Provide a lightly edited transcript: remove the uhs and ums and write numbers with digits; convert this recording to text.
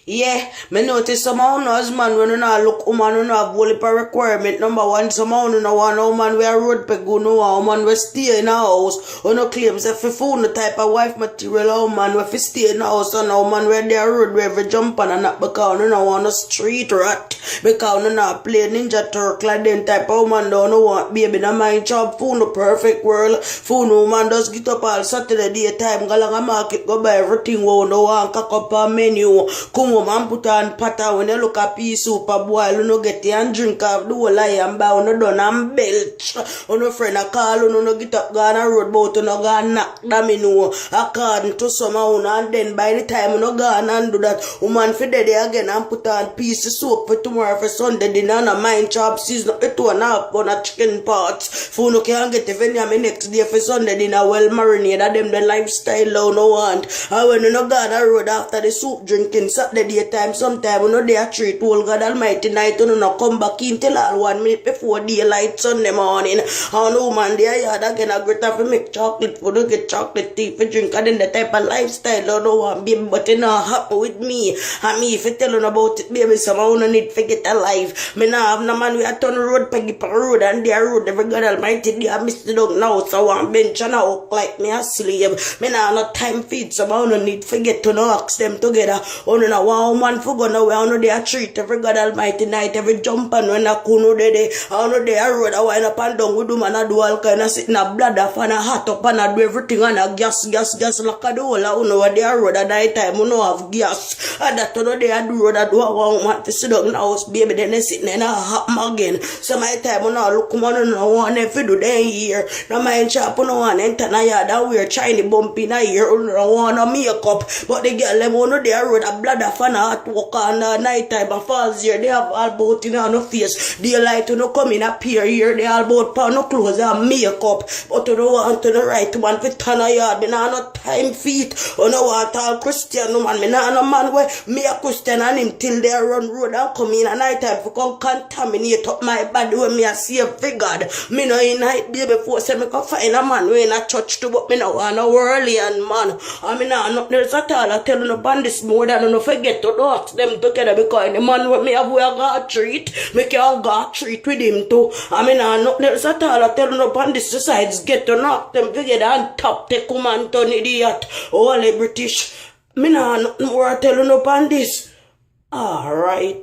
Yeah, me notice some of husband when you not look woman you not have only per requirement. Number one, some of you no want no man we a road peg go no want woman we stay in a house. You no claims if you found the type of wife material a woman we fi stay in a house and a woman where there road where every jump on and not because you no want no street rat. Because you not play ninja turk like them type of woman don't no want baby na mind job found the perfect world. Found woman does get up all Saturday daytime go along a market go buy everything we no want cock up a menu. Come man put on pattern when you look at pea soup a boil, you no get it and drink off the whole lie and buy, you no done and belch. You no friend a call, you no get up, go on a road boat, you no go and knock them in know. According to some of you, and then by the time you no go on and do that, woman for the day again and put on piece of soap for tomorrow for Sunday dinner and a mind chop season, it one half on a chicken parts. For you no can get the venue me next day for Sunday dinner well marinated, them the lifestyle you no want. And when you no go on a road after the soup drinking, Saturday daytime, sometime, you know, they are treat all God Almighty night, you know, come back in till all 1 minute before daylight Sunday morning. And no man, they are yard again, a great to make chocolate for to get chocolate tea for drink, and then the type of lifestyle, you know, want baby, but it not happen with me. And me, if you tell you about it, baby, somehow no need to get alive. Me now have no man, we are turn road, peggy per road, and they are road, every God Almighty, they are Mr. Dog now, so I want bench and I walk like me a slave. Me now no time feed, somehow no need to get to no ask them together. Oh, no, one woman for go now, I know they are treat every God Almighty night, every jump and when I kuno de, I know they are road, I wind up and down with them and I do all kind of sit in a blood off and a hot up and I do everything and a gas, like I do all, I know what they are road at night time, I know have gas, and that you know they are do road, I do a one want to sit down in the house, baby, then they sitting in a hot again, so my time, I know look, man, I know one if you do then here, now my shop, I know one enter na yard, and we're Chinese bump in a ear, I know one a makeup, but the girl, them, I know they are road, a blood off and a hot walk on night time and falls here, they have all both in on no face, daylight to no come in appear here, they all both pound no clothes and makeup, but you don't want to the right one for turn a yard, me nah no time feet, you know want all Christian no man, me nah no man where me a Christian and him till they run road and come in a night time for come contaminate up my body when me a save for God, me no in night baby before say me can find a man we in a church too, but me no want a worldly and man, and me nah nothing else at all, I tell you no bandits more than you no forget to ask them together because the man with me have we a God treat, me can God treat with him too. I mean, nothing else at all. I tell you upon this sides get to knock them together and top take woman turn idiot. All the British. Me nah nothing more I tell you upon this. Alright.